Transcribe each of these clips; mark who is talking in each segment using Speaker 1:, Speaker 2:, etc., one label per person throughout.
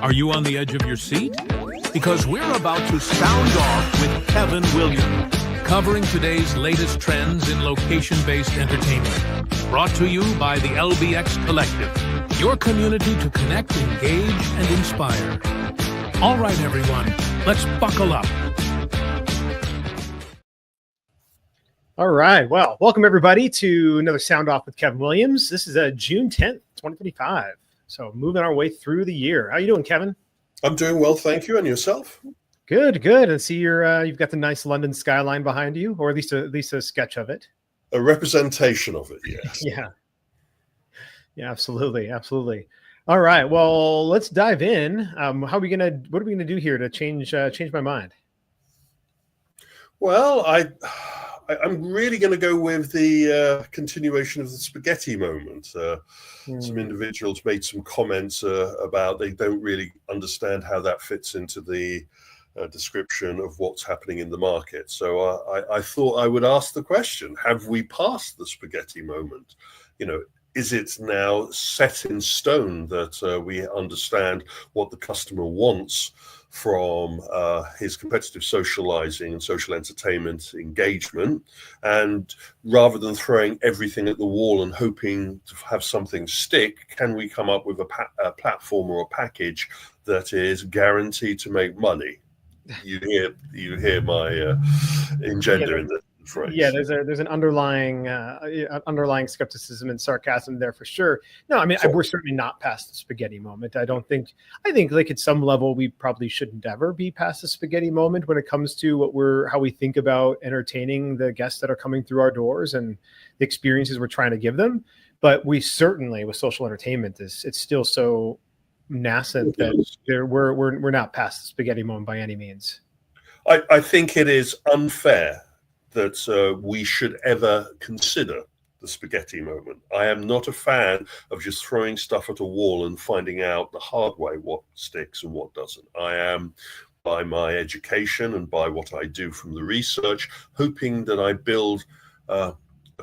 Speaker 1: Are you on the edge of your seat? Because we're about to sound off with Kevin Williams, covering today's latest trends in location-based entertainment. Brought to you by the LBX Collective, your community to connect, engage, and inspire. All right, everyone, let's buckle up.
Speaker 2: All right. Well, welcome everybody to another Sound Off with Kevin Williams. This is June 10th, 2025. So moving our way through the year. How you doing, Kevin?
Speaker 3: I'm doing well, thank you. And yourself?
Speaker 2: Good, good. And see you've got the nice London skyline behind you, or at least a sketch of it.
Speaker 3: A representation of it, yes.
Speaker 2: Yeah, absolutely, absolutely. All right. Well, let's dive in. What are we gonna do here to change my mind?
Speaker 3: Well, I'm really going to go with the continuation of the spaghetti moment. Some individuals made some comments about they don't really understand how that fits into the description of what's happening in the market. So I thought I would ask the question, have we passed the spaghetti moment? You know, is it now set in stone that we understand what the customer wants from his competitive socializing and social entertainment engagement, and rather than throwing everything at the wall and hoping to have something stick, can we come up with a platform or a package that is guaranteed to make money? You hear my Genda in the phrase.
Speaker 2: Yeah, there's an underlying skepticism and sarcasm there for sure. No, I mean, we're certainly not past the spaghetti moment. I think like at some level we probably shouldn't ever be past the spaghetti moment when it comes to how we think about entertaining the guests that are coming through our doors and the experiences we're trying to give them. But we certainly, with social entertainment, it's still so nascent that we're not past the spaghetti moment by any means.
Speaker 3: I think it is unfair that we should ever consider the spaghetti moment. I am not a fan of just throwing stuff at a wall and finding out the hard way what sticks and what doesn't. I am, by my education and by what I do from the research, hoping that I build a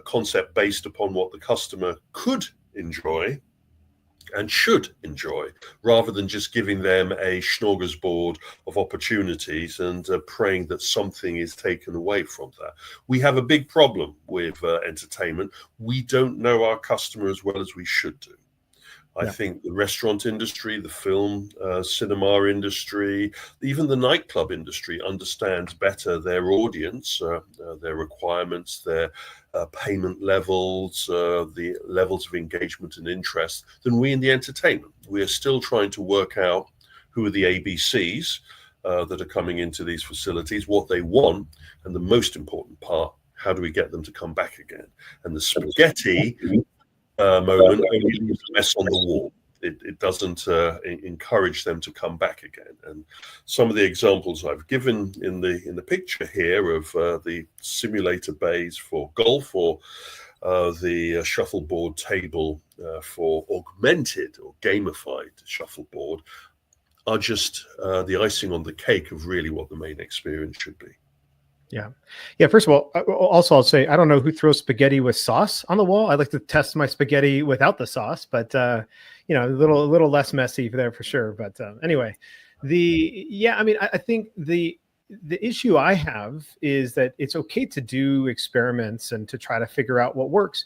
Speaker 3: concept based upon what the customer could enjoy and should enjoy, rather than just giving them a smorgasbord of opportunities and praying that something is taken away from that. We have a big problem with entertainment. We don't know our customer as well as we should do. I think the restaurant industry, the film, cinema industry, even the nightclub industry understands better their audience, their requirements, their payment levels, the levels of engagement and interest than we in the entertainment. We are still trying to work out who are the ABCs that are coming into these facilities, what they want, and the most important part, how do we get them to come back again? And the spaghetti moment only leaves a mess on the wall. It doesn't encourage them to come back again. And some of the examples I've given in the picture here of the simulator bays for golf, or the shuffleboard table for augmented or gamified shuffleboard, are just the icing on the cake of really what the main experience should be.
Speaker 2: Yeah. First of all, I'll say I don't know who throws spaghetti with sauce on the wall. I like to test my spaghetti without the sauce, but a little less messy there for sure. But anyway, I think the issue I have is that it's okay to do experiments and to try to figure out what works.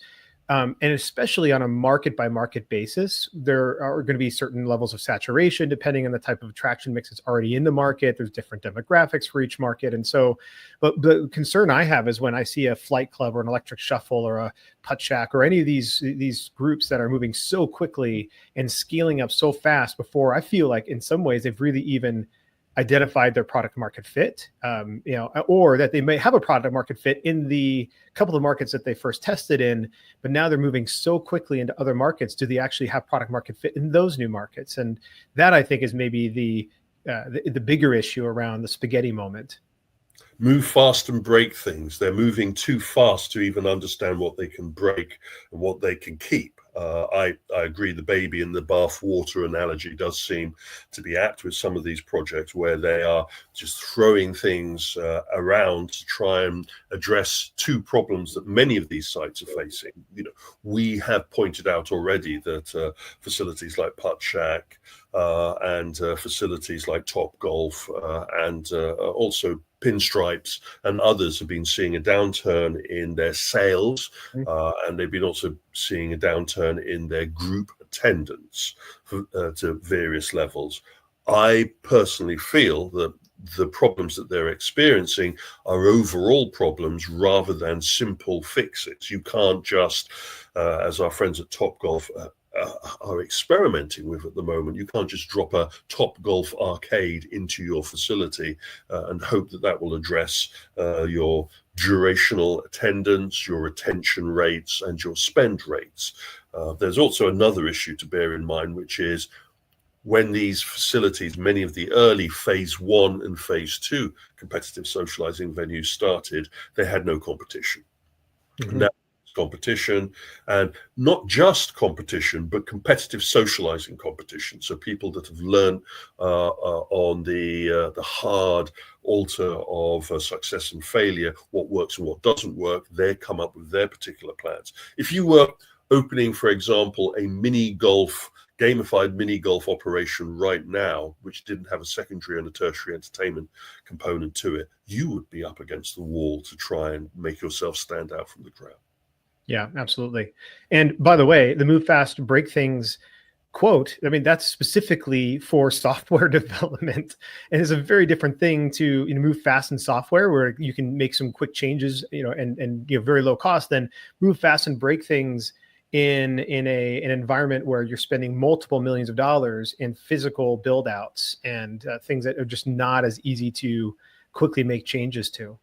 Speaker 2: And especially on a market by market basis, there are going to be certain levels of saturation depending on the type of attraction mix that's already in the market. There's different demographics for each market. And so, but the concern I have is when I see a flight club or an electric shuffle or a putt shack or any of these groups that are moving so quickly and scaling up so fast before I feel like in some ways they've really even identified their product market fit, or that they may have a product market fit in the couple of markets that they first tested in, but now they're moving so quickly into other markets. Do they actually have product market fit in those new markets? And that I think is maybe the bigger issue around the spaghetti moment.
Speaker 3: Move fast and break things. They're moving too fast to even understand what they can break and what they can keep. I agree the baby in the bath water analogy does seem to be apt with some of these projects where they are just throwing things around to try and address two problems that many of these sites are facing. We have pointed out already that facilities like Putt Shack and facilities like Topgolf and also Pinstripes and others have been seeing a downturn in their sales, and they've been also seeing a downturn in their group attendance to various levels. I personally feel that the problems that they're experiencing are overall problems rather than simple fixes. You can't just, as our friends at Topgolf are experimenting with at the moment, you can't just drop a Topgolf arcade into your facility and hope that that will address your durational attendance, your retention rates, and your spend rates. There's also another issue to bear in mind, which is when these facilities, many of the early phase 1 and phase 2 competitive socializing venues started, they had no competition. Now competition, and not just competition, but competitive socializing competition. So people that have learned on the hard altar of success and failure, what works and what doesn't work, they come up with their particular plans. If you were opening, for example, a gamified mini golf operation right now, which didn't have a secondary and a tertiary entertainment component to it, you would be up against the wall to try and make yourself stand out from the crowd.
Speaker 2: Yeah, absolutely. And by the way, the move fast, break things quote, I mean, that's specifically for software development, and is a very different thing to move fast in software where you can make some quick changes, and very low cost. Then move fast and break things in an environment where you're spending multiple millions of dollars in physical build outs and things that are just not as easy to quickly make changes to.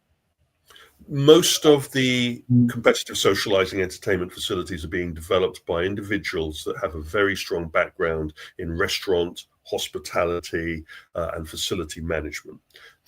Speaker 3: Most of the competitive socializing entertainment facilities are being developed by individuals that have a very strong background in restaurant, hospitality, and facility management.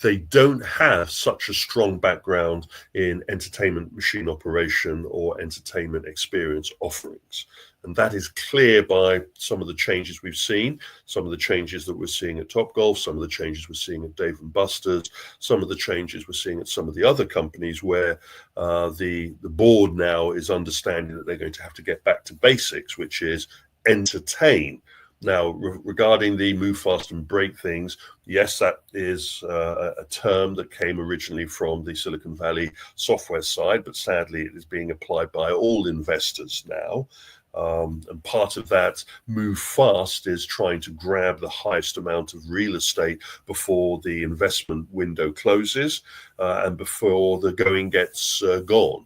Speaker 3: They don't have such a strong background in entertainment machine operation or entertainment experience offerings. And that is clear by some of the changes we've seen, some of the changes that we're seeing at Topgolf, some of the changes we're seeing at Dave & Buster's, some of the changes we're seeing at some of the other companies where the board now is understanding that they're going to have to get back to basics, which is entertain. Now, regarding the move fast and break things, yes, that is a term that came originally from the Silicon Valley software side, but sadly it is being applied by all investors now. And part of that move fast is trying to grab the highest amount of real estate before the investment window closes and before the going gets gone.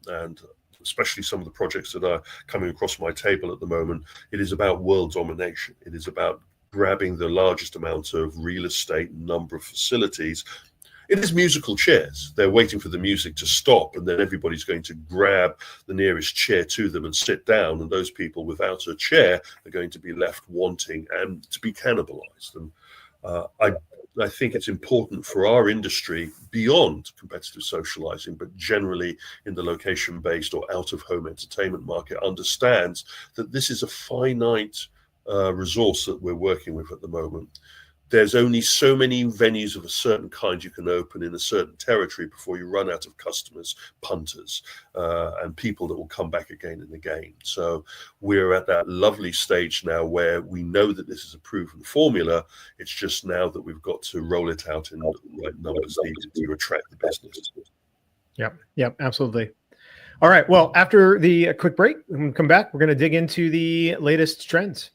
Speaker 3: And especially some of the projects that are coming across my table at the moment, it is about world domination. It is about grabbing the largest amount of real estate, number of facilities. It is musical chairs. They're waiting for the music to stop, and then everybody's going to grab the nearest chair to them and sit down. And those people without a chair are going to be left wanting and to be cannibalized. And I think it's important for our industry, beyond competitive socializing, but generally in the location-based or out-of-home entertainment market, understands that this is a finite resource that we're working with at the moment. There's only so many venues of a certain kind you can open in a certain territory before you run out of customers, punters, and people that will come back again and again. So we're at that lovely stage now where we know that this is a proven formula. It's just now that we've got to roll it out in the right numbers needed to attract the business.
Speaker 2: Yep, absolutely. All right. Well, after the quick break, when we come back, we're going to dig into the latest trends.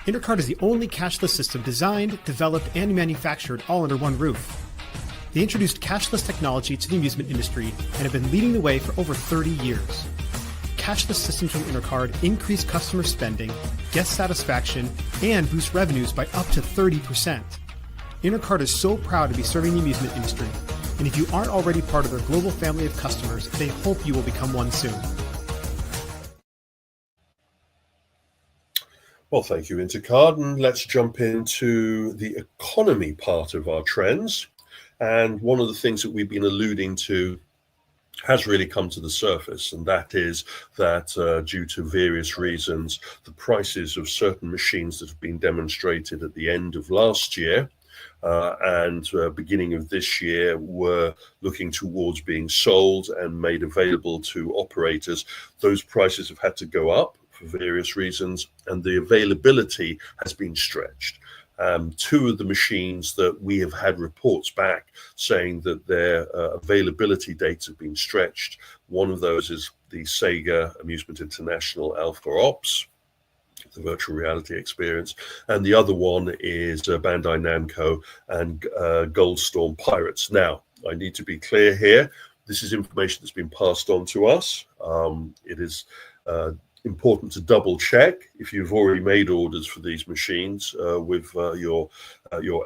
Speaker 2: Intercard is the only cashless system designed, developed, and manufactured all under one roof. They introduced cashless technology to the amusement industry and have been leading the way for over 30 years. Cashless systems from Intercard increase customer spending, guest satisfaction, and boost revenues by up to 30%. Intercard is so proud to be serving the amusement industry, and if you aren't already part of their global family of customers, they hope you will become one soon.
Speaker 3: Well, thank you, Intercard. And let's jump into the economy part of our trends. And one of the things that we've been alluding to has really come to the surface, and that is that due to various reasons, the prices of certain machines that have been demonstrated at the end of last year and beginning of this year were looking towards being sold and made available to operators. Those prices have had to go up for various reasons, and the availability has been stretched. Two of the machines that we have had reports back saying that their availability dates have been stretched. One of those is the Sega Amusement International Alpha Ops, the virtual reality experience, and the other one is Bandai Namco and Goldstorm Pirates. Now, I need to be clear here. This is information that's been passed on to us. It is important to double check if you've already made orders for these machines with your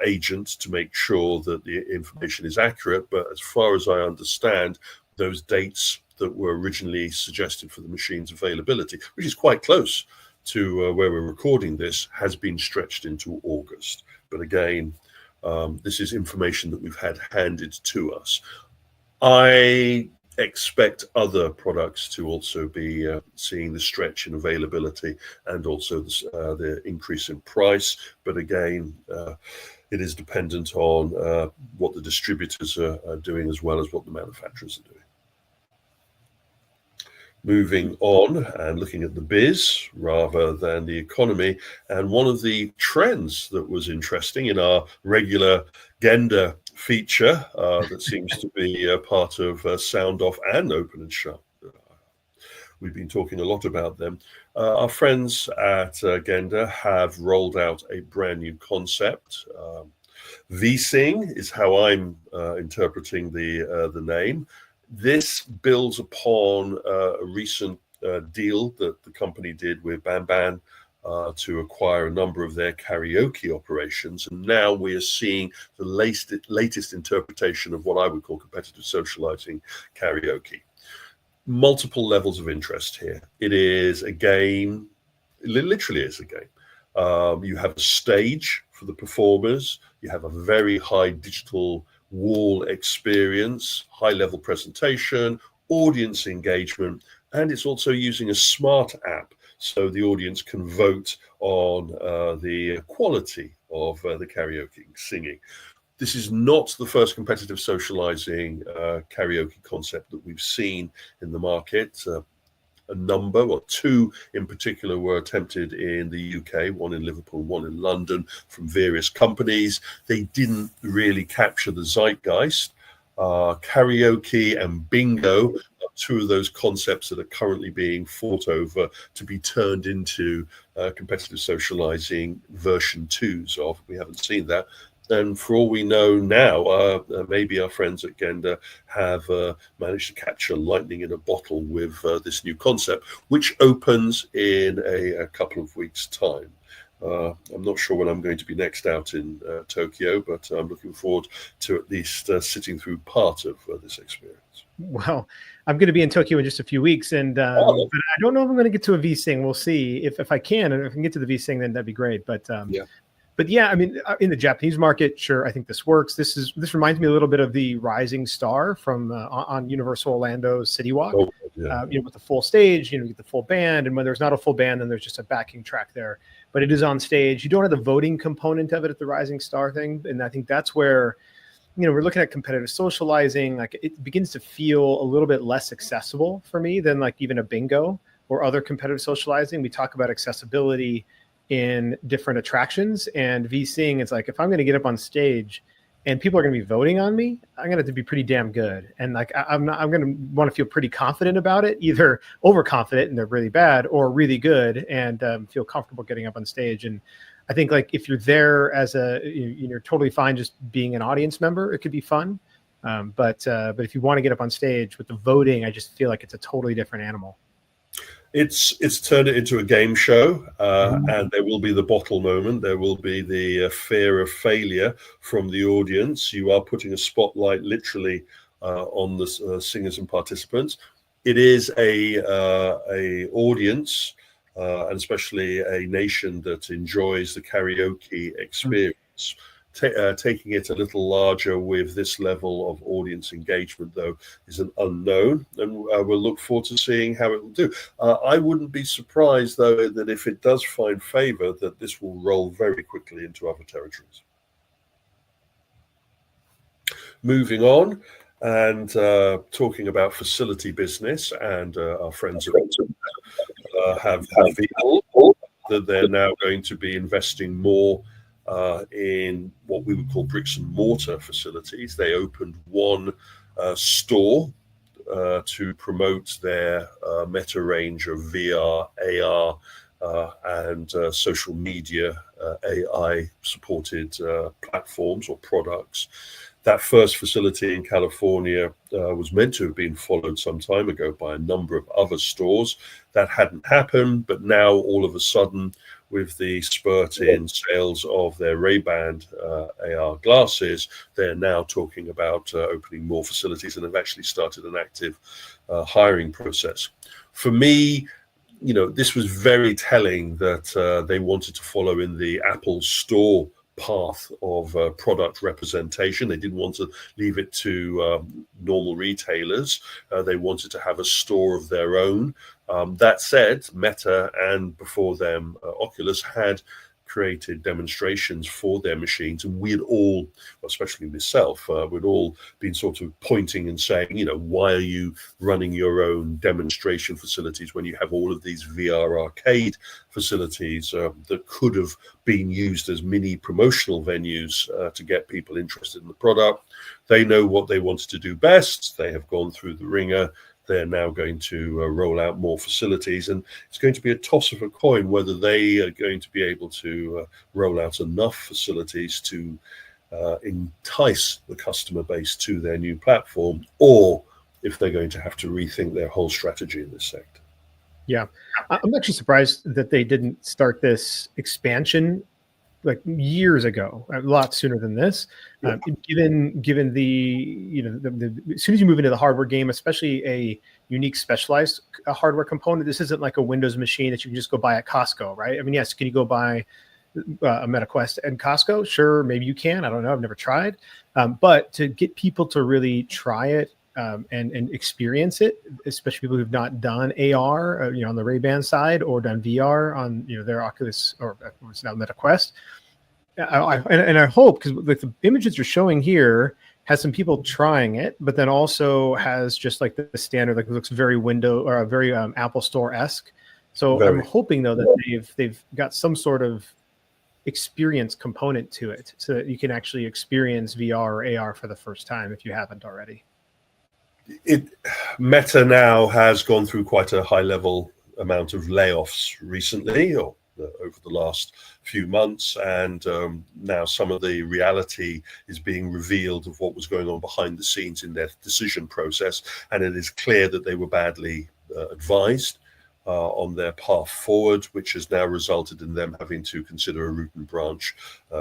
Speaker 3: agent to make sure that the information is accurate. But as far as I understand, those dates that were originally suggested for the machine's availability, which is quite close to where we're recording this, has been stretched into August. But again, this is information that we've had handed to us. I expect other products to also be seeing the stretch in availability and also the increase in price. But again, it is dependent on what the distributors are doing as well as what the manufacturers are doing. Moving on and looking at the biz rather than the economy, and one of the trends that was interesting in our regular Genda feature that seems to be a part of Sound Off and Open and Shut. We've been talking a lot about them. Our friends at Genda have rolled out a brand new concept. VSing is how I'm interpreting the name. This builds upon a recent deal that the company did with Ban to acquire a number of their karaoke operations. And now we are seeing the latest interpretation of what I would call competitive socializing karaoke. Multiple levels of interest here. It is a game, it literally is a game. You have a stage for the performers. You have a very high digital wall experience, high level presentation, audience engagement, and it's also using a smart app so the audience can vote on the quality of the karaoke singing. This is not the first competitive socializing karaoke concept that we've seen in the market. A number, or two in particular, were attempted in the UK, one in Liverpool, one in London, from various companies. They didn't really capture the zeitgeist. Karaoke and bingo are two of those concepts that are currently being fought over to be turned into competitive socializing version 2s of. We haven't seen that. And for all we know now, maybe our friends at Genda have managed to capture lightning in a bottle with this new concept, which opens in a couple of weeks' time. I'm not sure when I'm going to be next out in Tokyo, but I'm looking forward to at least sitting through part of this experience.
Speaker 2: Well, I'm going to be in Tokyo in just a few weeks, and but I don't know if I'm going to get to a VSing. We'll see if I can, and if I can get to the VSing, then that'd be great. But yeah. But yeah, I mean, in the Japanese market, sure, I think this works. This reminds me a little bit of the Rising Star from on Universal Orlando's City Walk. Oh, yeah. With the full stage, you get the full band, and when there's not a full band, then there's just a backing track there. But it is on stage. You don't have the voting component of it at the Rising Star thing, and I think that's where, we're looking at competitive socializing. Like, it begins to feel a little bit less accessible for me than like even a bingo or other competitive socializing. We talk about accessibility in different attractions, and VSing, it's like, if I'm going to get up on stage and people are going to be voting on me, I'm going to have to be pretty damn good. And like, I'm going to want to feel pretty confident about it, either overconfident and they're really bad, or really good and feel comfortable getting up on stage. And I think, like, if you're there as you're totally fine just being an audience member, it could be fun. But if you want to get up on stage with the voting, I just feel like it's a totally different animal.
Speaker 3: It's turned it into a game show, and there will be the bottle moment. There will be the fear of failure from the audience. You are putting a spotlight literally on the singers and participants. It is a audience, and especially a nation that enjoys the karaoke experience, Taking it a little larger with this level of audience engagement, though, is an unknown, and we'll look forward to seeing how it will do. I wouldn't be surprised, though, that if it does find favor, that this will roll very quickly into other territories. Moving on and talking about facility business, and our friends have revealed that they're now going to be investing more in what we would call bricks and mortar facilities. They opened one store to promote their Meta range of VR, AR, and social media AI supported platforms or products. That first facility in California was meant to have been followed some time ago by a number of other stores. That hadn't happened, but now all of a sudden, with the spurt in sales of their Ray-Ban AR glasses, they're now talking about opening more facilities and have actually started an active hiring process. For me, this was very telling that they wanted to follow in the Apple Store path of product representation. They didn't want to leave it to normal retailers. They wanted to have a store of their own. That said, Meta and before them Oculus had created demonstrations for their machines, and we had all, especially myself, we'd all been sort of pointing and saying, why are you running your own demonstration facilities when you have all of these VR arcade facilities that could have been used as mini promotional venues to get people interested in the product? They know what they wanted to do best. They have gone through the ringer. They're now going to roll out more facilities, and it's going to be a toss of a coin whether they are going to be able to roll out enough facilities to entice the customer base to their new platform, or if they're going to have to rethink their whole strategy in this sector.
Speaker 2: Yeah, I'm actually surprised that they didn't start this expansion like years ago, a lot sooner than this. Given the as soon as you move into the hardware game, especially a unique specialized hardware component, this isn't like a Windows machine that you can just go buy at Costco, right? I mean, yes, can you go buy a MetaQuest at Costco? Sure, maybe you can. I don't know. I've never tried. But to get people to really try it and experience it, especially people who've not done AR, on the Ray-Ban side, or done VR on their Oculus, or it's now MetaQuest. I hope, because like the images you're showing here has some people trying it, but then also has just like the standard, like it looks very very Apple Store-esque. So I'm hoping though that they've got some sort of experience component to it, so that you can actually experience VR or AR for the first time if you haven't already.
Speaker 3: Meta now has gone through quite a high level amount of layoffs recently, or over the last few months, and now some of the reality is being revealed of what was going on behind the scenes in their decision process, and it is clear that they were badly advised on their path forward, which has now resulted in them having to consider a root and branch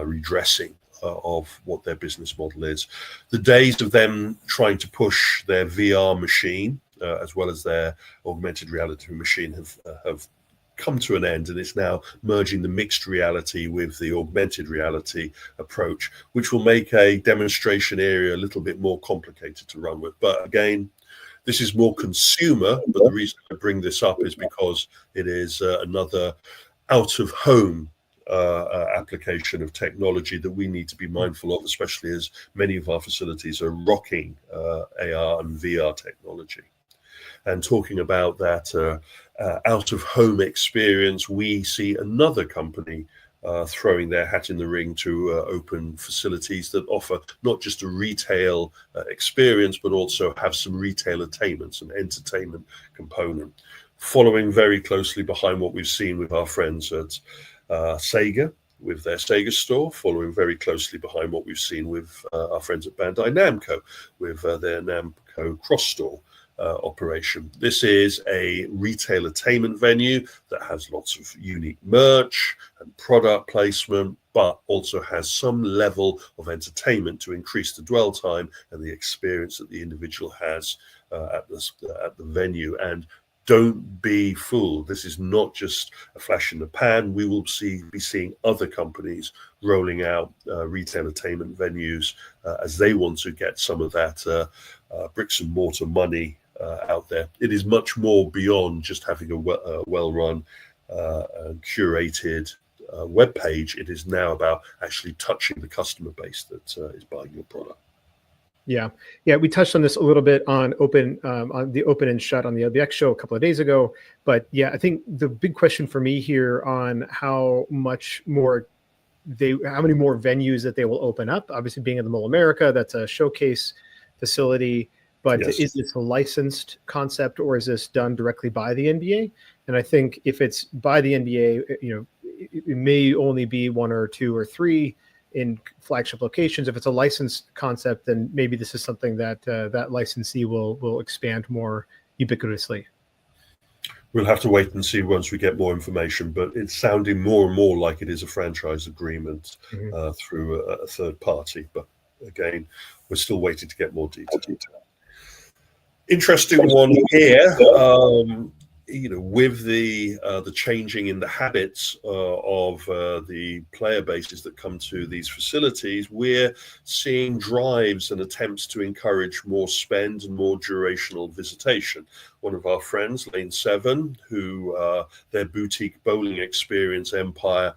Speaker 3: redressing of what their business model is. The days of them trying to push their VR machine as well as their augmented reality machine have come to an end, and it's now merging the mixed reality with the augmented reality approach, which will make a demonstration area a little bit more complicated to run with. But again, this is more consumer, but the reason I bring this up is because it is another out-of-home application of technology that we need to be mindful of, especially as many of our facilities are rocking AR and VR technology. And talking about that out-of-home experience, we see another company throwing their hat in the ring to open facilities that offer not just a retail experience, but also have some retail attainment, some entertainment component, following very closely behind what we've seen with our friends at Sega, with their Sega store, following very closely behind what we've seen with our friends at Bandai Namco, with their Namco Cross Store operation. This is a retail attainment venue that has lots of unique merch and product placement, but also has some level of entertainment to increase the dwell time and the experience that the individual has at the venue. And don't be fooled. This is not just a flash in the pan. We will be seeing other companies rolling out retail entertainment venues as they want to get some of that bricks and mortar money out there. It is much more beyond just having a well-run, curated web page. It is now about actually touching the customer base that is buying your product.
Speaker 2: Yeah. We touched on this a little bit on the open and shut on the LBX show a couple of days ago. But yeah, I think the big question for me here on how many more venues that they will open up. Obviously, being in the Mall America, that's a showcase facility. But yes, is this a licensed concept, or is this done directly by the NBA? And I think if it's by the NBA, it may only be 1 or 2 or 3 in flagship locations. If it's a licensed concept, then maybe this is something that that licensee will expand more ubiquitously.
Speaker 3: We'll have to wait and see once we get more information, but it's sounding more and more like it is a franchise agreement through a third party. But again, we're still waiting to get more detail. Interesting one here. With the changing in the habits of the player bases that come to these facilities, we're seeing drives and attempts to encourage more spend and more durational visitation. One of our friends, Lane 7, who their boutique bowling experience empire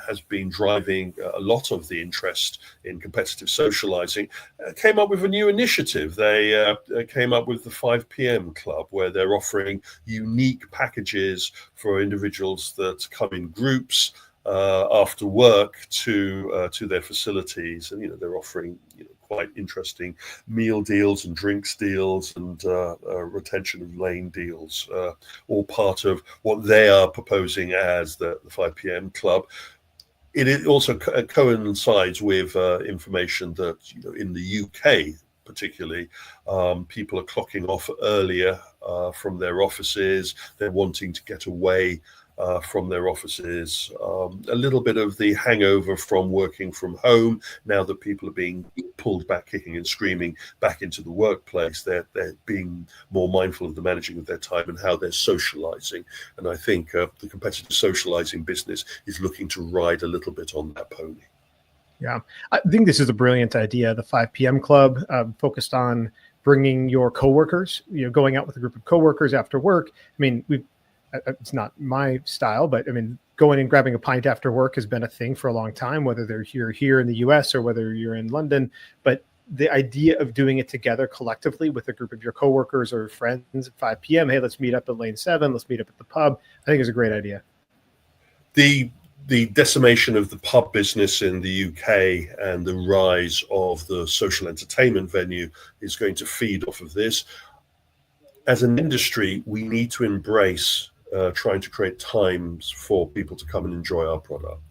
Speaker 3: has been driving a lot of the interest in competitive socializing, came up with a new initiative. They came up with the 5 p.m. club, where they're offering unique packages for individuals that come in groups after work to their facilities, and they're offering quite interesting meal deals and drinks deals and retention of lane deals, all part of what they are proposing as the 5 p.m. club. It also coincides with information that in the UK particularly, people are clocking off earlier from their offices. They're wanting to get away from their offices. A little bit of the hangover from working from home. Now that people are being pulled back, kicking and screaming, back into the workplace, they're being more mindful of the managing of their time and how they're socializing. And I think the competitive socializing business is looking to ride a little bit on that pony.
Speaker 2: Yeah, I think this is a brilliant idea. The 5 p.m. club focused on bringing your coworkers, going out with a group of coworkers after work. I mean, it's not my style, but I mean, going and grabbing a pint after work has been a thing for a long time, whether they're here in the US or whether you're in London. But the idea of doing it together collectively with a group of your coworkers or friends at 5 p.m., hey, let's meet up at Lane 7, let's meet up at the pub, I think is a great idea.
Speaker 3: The decimation of the pub business in the UK and the rise of the social entertainment venue is going to feed off of this. As an industry, we need to embrace trying to create times for people to come and enjoy our product.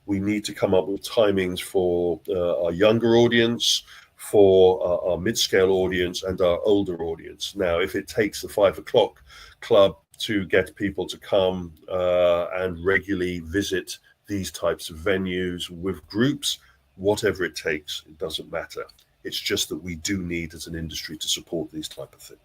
Speaker 3: We need to come up with timings for our younger audience, for our mid-scale audience, and our older audience. Now, if it takes the 5 o'clock club to get people to come and regularly visit these types of venues with groups, whatever it takes, it doesn't matter. It's just that we do need, as an industry, to support these type of things.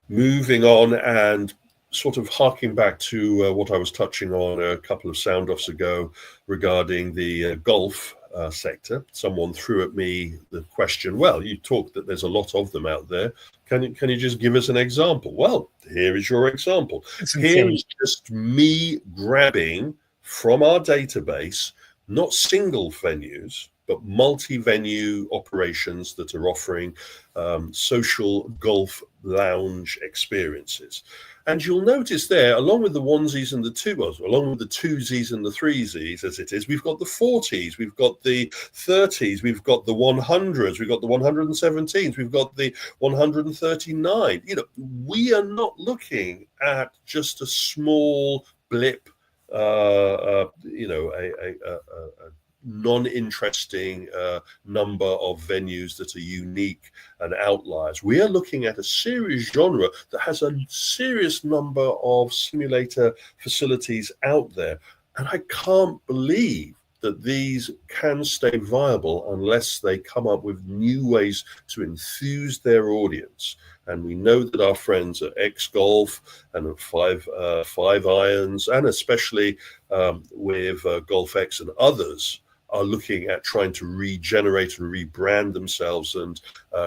Speaker 3: Moving on and sort of harking back to what I was touching on a couple of sound-offs ago regarding the golf sector. Someone threw at me the question, well, you talked that there's a lot of them out there. Can you just give us an example? Well, here is your example. Here is just me grabbing from our database, not single venues, but multi-venue operations that are offering social golf lounge experiences. And you'll notice there, along with the onesies and the twos, along with the twosies and the threesies, as it is, we've got the 40s, we've got the 30s, we've got the 100s, we've got the 117s, we've got the 139. We are not looking at just a small blip, a non-interesting number of venues that are unique and outliers. We are looking at a serious genre that has a serious number of simulator facilities out there. And I can't believe that these can stay viable unless they come up with new ways to enthuse their audience. And we know that our friends at X Golf and at Five Irons, and especially with Golf X and others, are looking at trying to regenerate and rebrand themselves and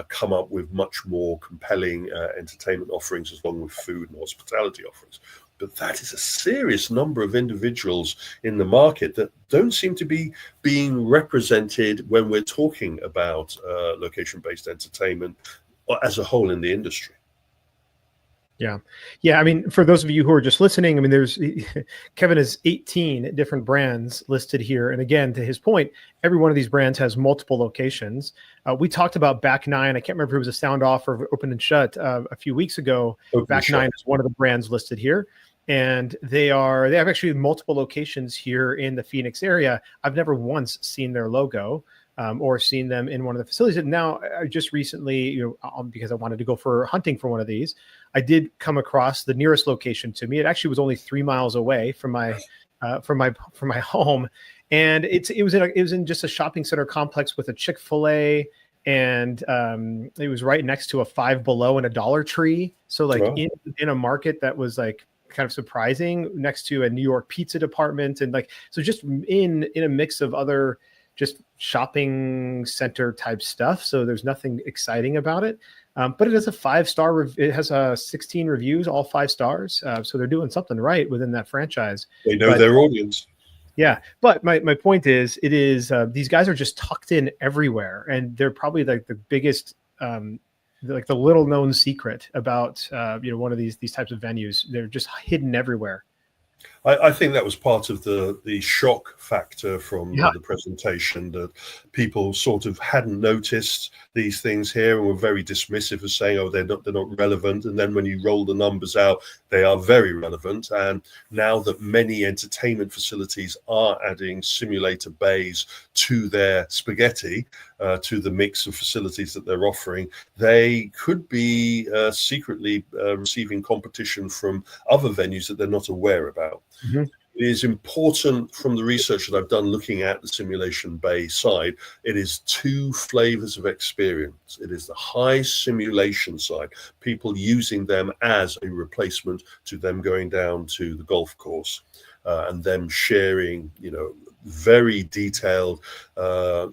Speaker 3: come up with much more compelling entertainment offerings, along with food and hospitality offerings. But that is a serious number of individuals in the market that don't seem to be being represented when we're talking about location-based entertainment as a whole in the industry.
Speaker 2: Yeah. I mean, for those of you who are just listening, I mean, there's Kevin has 18 different brands listed here. And again, to his point, every one of these brands has multiple locations. We talked about Back Nine. I can't remember if it was a sound off or open and shut a few weeks ago. Back Nine is one of the brands listed here. And they have actually multiple locations here in the Phoenix area. I've never once seen their logo or seen them in one of the facilities. And now I just recently, because I wanted to go for hunting for one of these, I did come across the nearest location to me. It actually was only 3 miles away from my home, and it was in just a shopping center complex with a Chick-fil-A, and it was right next to a Five Below and a Dollar Tree. So like in a market that was like kind of surprising, next to a New York pizza department, and like so just in a mix of other just shopping center type stuff. So there's nothing exciting about it. But it has a 5-star. It has 16 reviews, all 5 stars. So they're doing something right within that franchise.
Speaker 3: They know their audience.
Speaker 2: Yeah, but my point is, these guys are just tucked in everywhere, and they're probably like the biggest, like the little known secret about one of these types of venues. They're just hidden everywhere.
Speaker 3: I think that was part of the shock factor from the presentation, that people sort of hadn't noticed these things here and were very dismissive of saying, oh, they're not relevant. And then when you roll the numbers out, they are very relevant. And now that many entertainment facilities are adding simulator bays to their spaghetti, to the mix of facilities that they're offering, they could be secretly receiving competition from other venues that they're not aware about. Mm-hmm. It is important, from the research that I've done looking at the simulation bay side, it is 2 flavors of experience. It is the high simulation side, people using them as a replacement to them going down to the golf course, and them sharing, very detailed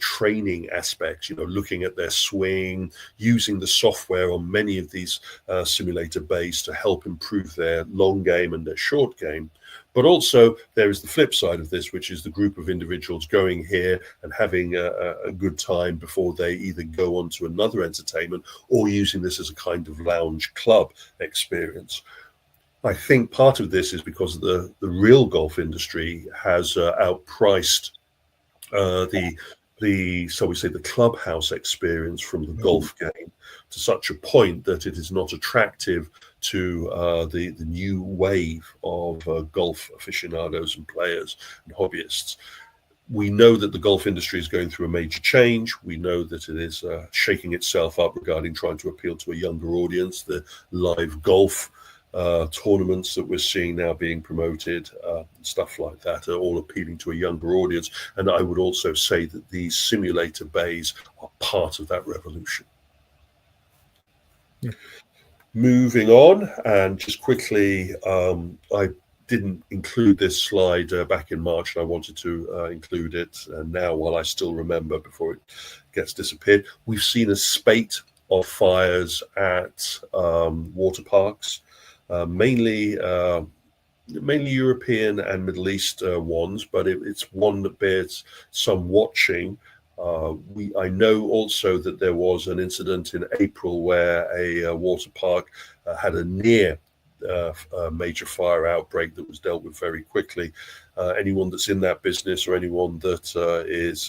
Speaker 3: training aspects, looking at their swing, using the software on many of these simulator bays to help improve their long game and their short game. But also there is the flip side of this, which is the group of individuals going here and having a good time before they either go on to another entertainment or using this as a kind of lounge club experience. I think part of this is because the real golf industry has outpriced the clubhouse experience from the golf game to such a point that it is not attractive to the new wave of golf aficionados and players and hobbyists. We know that the golf industry is going through a major change. We know that it is shaking itself up regarding trying to appeal to a younger audience. The live golf tournaments that we're seeing now being promoted, stuff like that, are all appealing to a younger audience. And I would also say that these simulator bays are part of that revolution. Yeah. Moving on, and just quickly, I didn't include this slide back in March, and I wanted to include it. And now, while I still remember before it gets disappeared, we've seen a spate of fires at water parks. Mainly European and Middle East ones, but it's one that bears some watching. I know also that there was an incident in April where a water park had a near major fire outbreak that was dealt with very quickly. Anyone that's in that business or anyone that is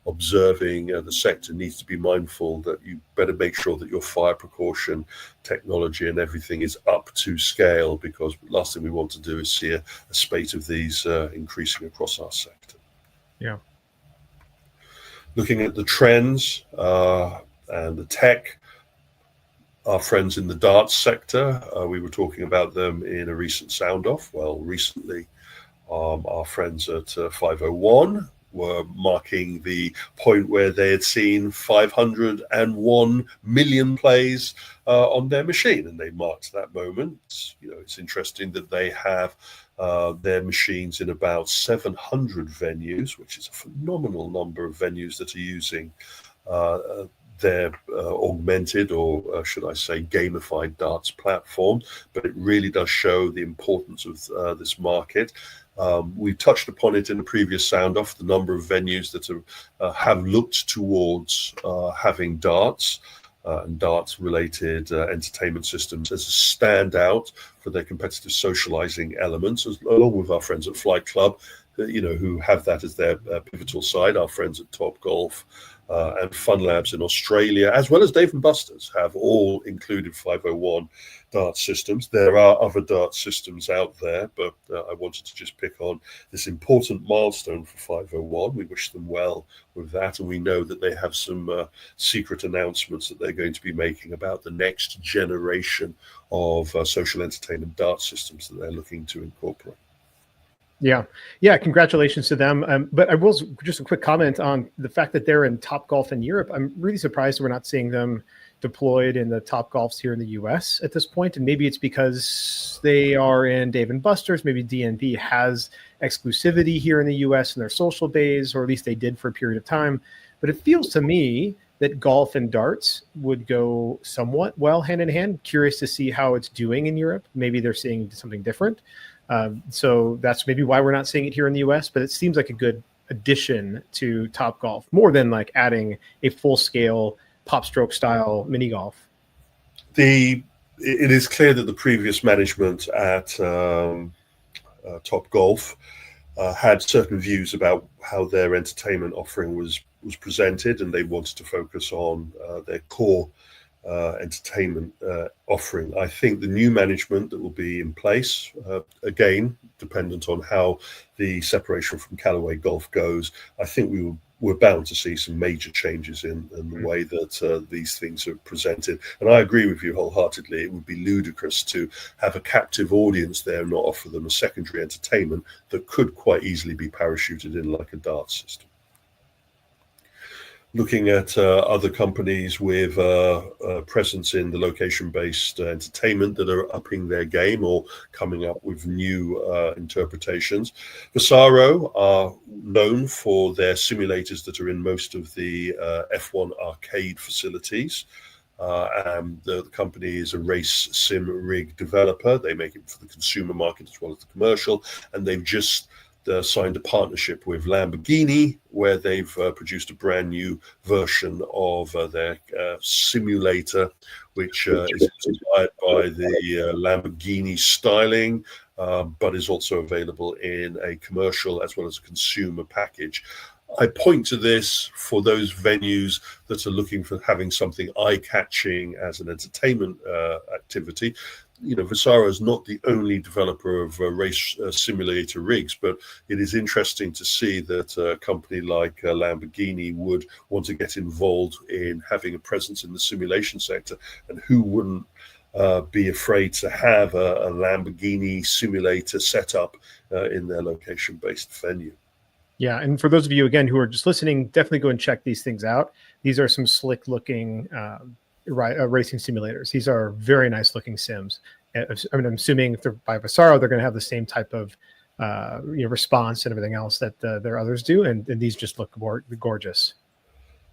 Speaker 3: observing the sector needs to be mindful that you better make sure that your fire precaution technology and everything is up to scale, because the last thing we want to do is see a spate of these increasing across our sector.
Speaker 2: Yeah.
Speaker 3: Looking at the trends and the tech, our friends in the darts sector, we were talking about them in a recent sound off. Well, recently, our friends at 501 were marking the point where they had seen 501 million plays on their machine, and they marked that moment. It's interesting that they have their machines in about 700 venues, which is a phenomenal number of venues that are using their augmented, or should I say gamified, darts platform. But it really does show the importance of this market. We touched upon it in the previous sound off, the number of venues that have looked towards having darts and darts related entertainment systems as a standout for their competitive socializing elements, along with our friends at Flight Club, who have that as their pivotal side. Our friends at Top Golf and Fun Labs in Australia, as well as Dave and Buster's, have all included 501 dart systems. There are other dart systems out there, but I wanted to just pick on this important milestone for 501. We wish them well with that, and we know that they have some secret announcements that they're going to be making about the next generation of social entertainment dart systems that they're looking to incorporate.
Speaker 2: Yeah. Congratulations to them. But I will just a quick comment on the fact that they're in Top Golf in Europe. I'm really surprised we're not seeing them deployed in the Top Golfs here in the US at this point. And maybe it's because they are in Dave and Buster's. Maybe DNB has exclusivity here in the US in their social bays, or at least they did for a period of time. But it feels to me that golf and darts would go somewhat well hand in hand. Curious to see how it's doing in Europe. Maybe they're seeing something different. So that's maybe why we're not seeing it here in the US, but it seems like a good addition to Top Golf, more than like adding a full-scale pop stroke style mini golf.
Speaker 3: It is clear that the previous management at Top Golf had certain views about how their entertainment offering was presented, and they wanted to focus on their core entertainment offering. I think the new management that will be in place, again, dependent on how the separation from Callaway Golf goes, I think we're bound to see some major changes in the way that these things are presented. And I agree with you wholeheartedly. It would be ludicrous to have a captive audience there and not offer them a secondary entertainment that could quite easily be parachuted in like a dart system. Looking at other companies with presence in the location-based entertainment that are upping their game or coming up with new interpretations. VSing are known for their simulators that are in most of the F1 arcade facilities. The company is a race sim rig developer. They make it for the consumer market as well as the commercial, and they've just signed a partnership with Lamborghini, where they've produced a brand new version of their simulator, which is inspired by the Lamborghini styling, but is also available in a commercial as well as a consumer package. I point to this for those venues that are looking for having something eye-catching as an entertainment activity. VSing is not the only developer of race simulator rigs, but it is interesting to see that a company like Lamborghini would want to get involved in having a presence in the simulation sector. And who wouldn't be afraid to have a Lamborghini simulator set up in their location-based venue?
Speaker 2: Yeah, and for those of you, again, who are just listening, definitely go and check these things out. These are some slick-looking racing simulators. These are very nice-looking sims. I mean, I'm assuming if they're by VSing, they're going to have the same type of response and everything else that their others do, and these just look gorgeous.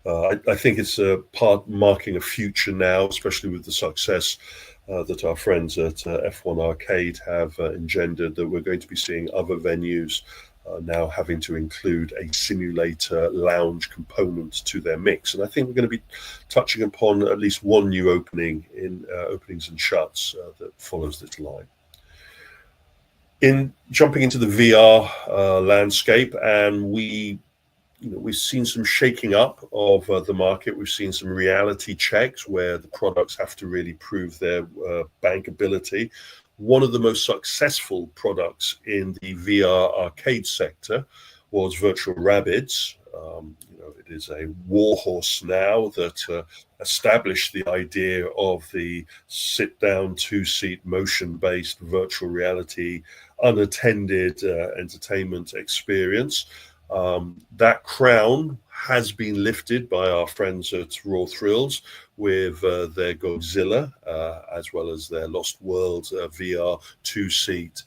Speaker 3: I think it's marking a future now, especially with the success that our friends at F1 Arcade have engendered, that we're going to be seeing other venues now having to include a simulator lounge component to their mix. And I think we're going to be touching upon at least one new opening in openings and shuts that follows this line. In jumping into the VR landscape, and we've seen some shaking up of the market. We've seen some reality checks where the products have to really prove their bankability. One of the most successful products in the VR arcade sector was Virtual Rabbids. It is a warhorse now that established the idea of the sit-down, two-seat, motion-based virtual reality, unattended entertainment experience. That crown has been lifted by our friends at Raw Thrills with their Godzilla, as well as their Lost World VR two-seat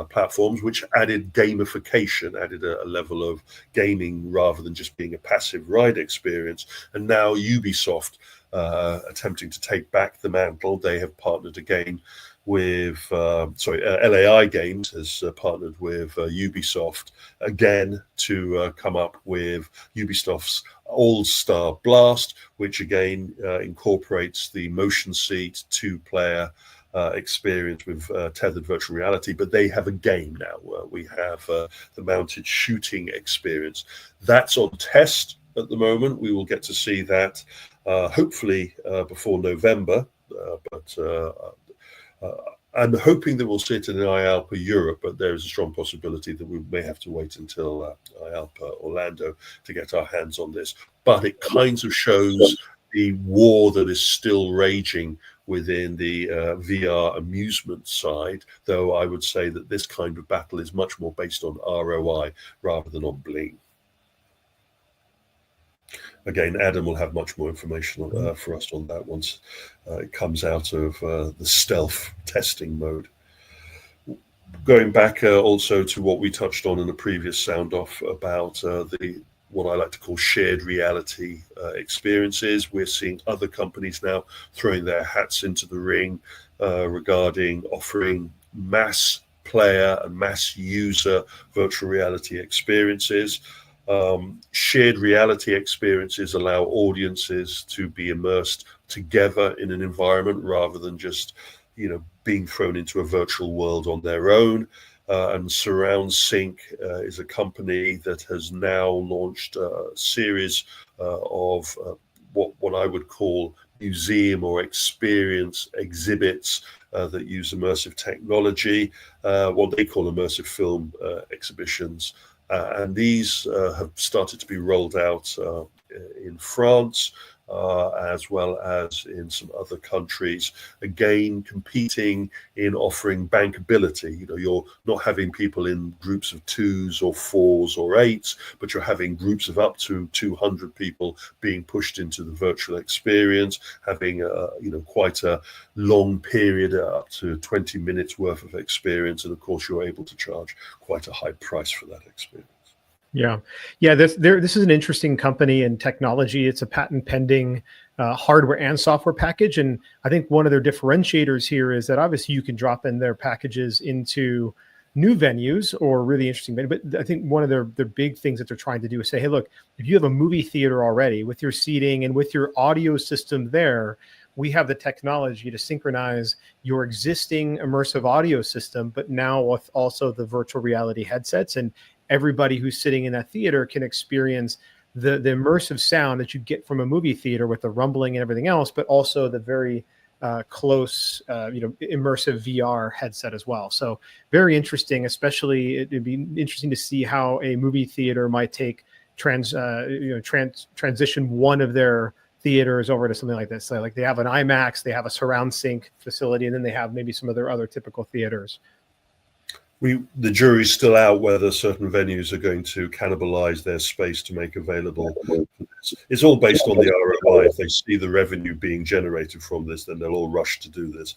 Speaker 3: platforms, which added gamification, added a level of gaming rather than just being a passive ride experience. And now Ubisoft, attempting to take back the mantle, they have partnered again with LAI Games has partnered with Ubisoft again to come up with Ubisoft's All-Star Blast, which again incorporates the motion seat two-player experience with tethered virtual reality. But they have a game now. We have the mounted shooting experience. That's on test at the moment. We will get to see that hopefully before November, I'm hoping that we'll see it in IALPA Europe, but there is a strong possibility that we may have to wait until IALPA Orlando to get our hands on this. But it kind of shows the war that is still raging within the VR amusement side, though I would say that this kind of battle is much more based on ROI rather than on bling. Again, Adam will have much more information for us on that once it comes out of the stealth testing mode. Going back also to what we touched on in the previous sound off about what I like to call shared reality experiences. We're seeing other companies now throwing their hats into the ring regarding offering mass player and mass user virtual reality experiences. Shared reality experiences allow audiences to be immersed together in an environment rather than just, being thrown into a virtual world on their own. And Surround Sync is a company that has now launched a series of what I would call museum or experience exhibits that use immersive technology, what they call immersive film exhibitions. And these have started to be rolled out in France, as well as in some other countries, again competing in offering bankability. You're not having people in groups of 2s or 4s or 8s, but you're having groups of up to 200 people being pushed into the virtual experience, having quite a long period, up to 20 minutes worth of experience, and of course you're able to charge quite a high price for that experience.
Speaker 2: Yeah. This is an interesting company and technology. It's a patent pending hardware and software package. And I think one of their differentiators here is that obviously you can drop in their packages into new venues or really interesting venues. But I think one of their big things that they're trying to do is say, hey, look, if you have a movie theater already with your seating and with your audio system there, we have the technology to synchronize your existing immersive audio system, but now with also the virtual reality headsets, and everybody who's sitting in that theater can experience the immersive sound that you get from a movie theater with the rumbling and everything else, but also the very close, immersive VR headset as well. So very interesting, especially it'd be interesting to see how a movie theater might take transition one of their theaters over to something like this. So like they have an IMAX, they have a surround sync facility, and then they have maybe some of their other typical theaters.
Speaker 3: The jury's still out whether certain venues are going to cannibalize their space to make available. It's all based on the ROI. If they see the revenue being generated from this, then they'll all rush to do this.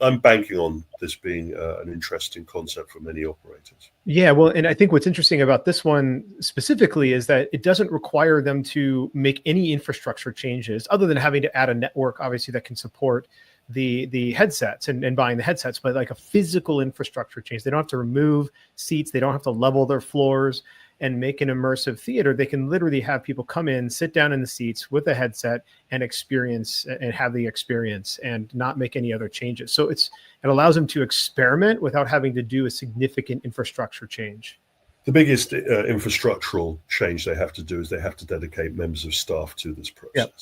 Speaker 3: I'm banking on this being an interesting concept for many operators.
Speaker 2: Yeah, well, and I think what's interesting about this one specifically is that it doesn't require them to make any infrastructure changes other than having to add a network, obviously, that can support the headsets and buying the headsets, but like a physical infrastructure change. They don't have to remove seats. They don't have to level their floors and make an immersive theater. They can literally have people come in, sit down in the seats with a headset and experience and have the experience and not make any other changes. So it allows them to experiment without having to do a significant infrastructure change.
Speaker 3: The biggest infrastructural change they have to do is they have to dedicate members of staff to this process. Yep.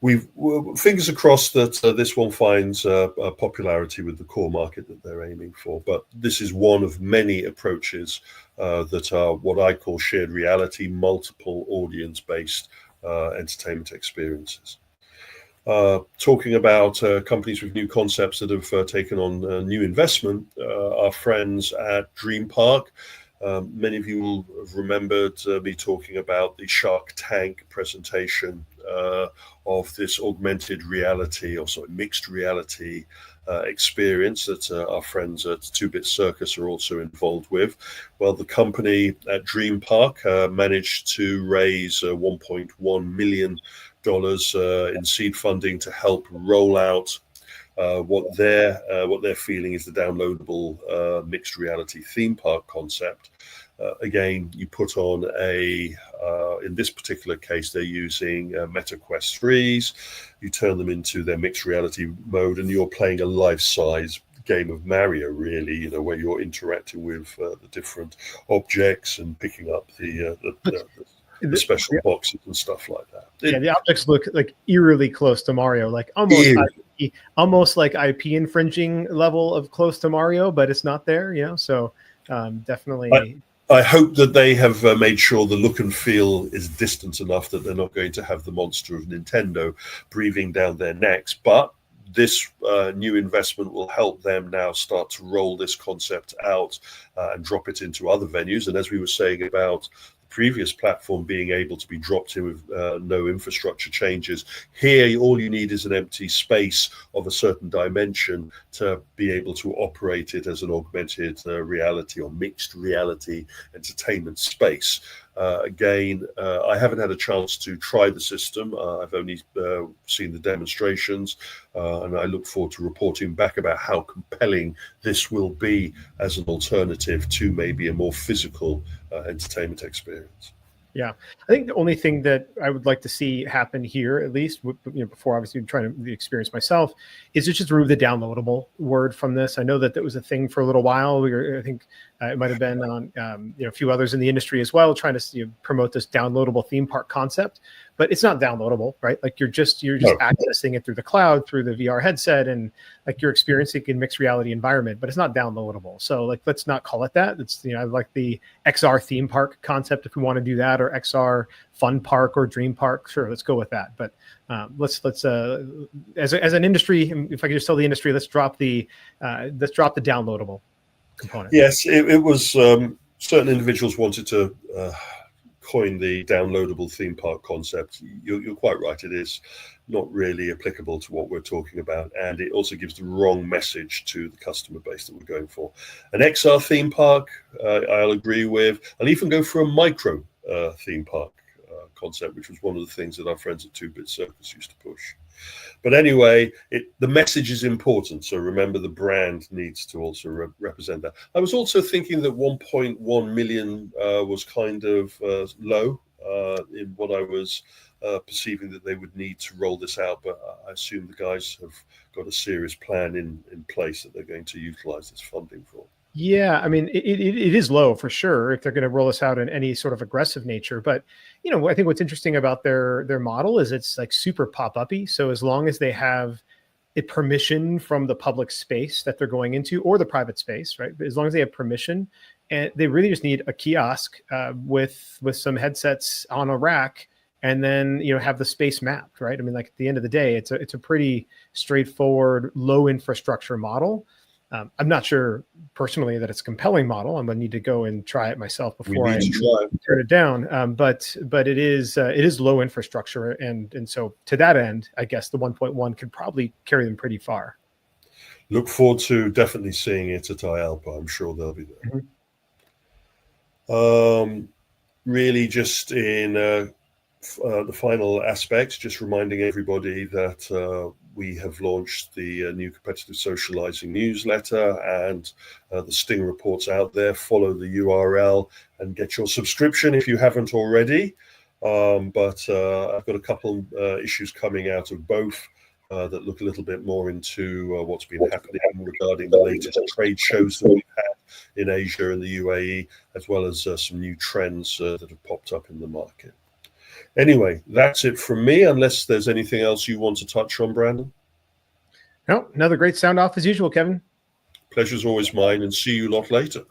Speaker 3: We've fingers crossed that this one finds popularity with the core market that they're aiming for. But this is one of many approaches that are what I call shared reality, multiple audience-based entertainment experiences. Talking about companies with new concepts that have taken on new investment, our friends at Dream Park Many of you will have remembered me talking about the Shark Tank presentation of this augmented reality, or sorry, mixed reality experience that our friends at 2-Bit Circus are also involved with. Well, the company at Dream Park managed to raise $1.1 million in seed funding to help roll out what they're feeling is the downloadable mixed reality theme park concept. Again, you put on in this particular case, they're using Meta Quest 3s. You turn them into their mixed reality mode, and you're playing a life-size game of Mario, really, where you're interacting with the different objects and picking up the special boxes and stuff like that.
Speaker 2: The objects look like eerily close to Mario, like almost like IP infringing level of close to Mario, but it's not there, so definitely.
Speaker 3: I hope that they have made sure the look and feel is distant enough that they're not going to have the monster of Nintendo breathing down their necks. But this new investment will help them now start to roll this concept out and drop it into other venues. And as we were saying about previous platform being able to be dropped in with no infrastructure changes. Here, all you need is an empty space of a certain dimension to be able to operate it as an augmented reality or mixed reality entertainment space. Again, I haven't had a chance to try the system. I've only seen the demonstrations, and I look forward to reporting back about how compelling this will be as an alternative to maybe a more physical entertainment experience.
Speaker 2: Yeah, I think the only thing that I would like to see happen here, at least, before obviously trying to experience myself, is to just remove the downloadable word from this. I know that was a thing for a little while. I think it might have been on a few others in the industry as well, trying to promote this downloadable theme park concept. But it's not downloadable, right? Like you're just accessing it through the cloud, through the VR headset, and like you're experiencing in mixed reality environment. But it's not downloadable. So like, let's not call it that. It's I like the XR theme park concept if we want to do that, or XR fun park or dream park. Sure, let's go with that. But let's as an industry, if I could just tell the industry, let's drop the downloadable component.
Speaker 3: Yes, it was certain individuals wanted to coin the downloadable theme park concept. You're quite right. It is not really applicable to what we're talking about, and it also gives the wrong message to the customer base that we're going for. An XR theme park, I'll agree with. I'll even go for a micro theme park concept, which was one of the things that our friends at 2-Bit Circus used to push. But anyway, the message is important. So remember, the brand needs to also represent that. I was also thinking that 1.1 million was kind of low in what I was perceiving that they would need to roll this out. But I assume the guys have got a serious plan in place that they're going to utilize this funding for.
Speaker 2: Yeah, I mean, it is low for sure if they're going to roll this out in any sort of aggressive nature. But, I think what's interesting about their model is it's like super pop-up-y. So as long as they have a permission from the public space that they're going into, or the private space, right? But as long as they have permission, and they really just need a kiosk with some headsets on a rack, and then have the space mapped, right? I mean, like at the end of the day, it's a pretty straightforward, low infrastructure model. I'm not sure personally that it's a compelling model. I'm going to need to go and try it myself before I turn it down. But it is low infrastructure, and so to that end, I guess the 1.1 could probably carry them pretty far.
Speaker 3: Look forward to definitely seeing it at IALPA. I'm sure they'll be there. Mm-hmm. Really, just in the final aspects, just reminding everybody that we have launched the new competitive socializing newsletter, and the Sting reports out there. Follow the URL and get your subscription if you haven't already. But I've got a couple issues coming out of both that look a little bit more into what's been happening regarding the latest trade shows that we've had in Asia and the UAE, as well as some new trends that have popped up in the market. Anyway, that's it from me, unless there's anything else you want to touch on, Brandon.
Speaker 2: No, another great sound off as usual, Kevin.
Speaker 3: Pleasure's always mine, and see you lot later.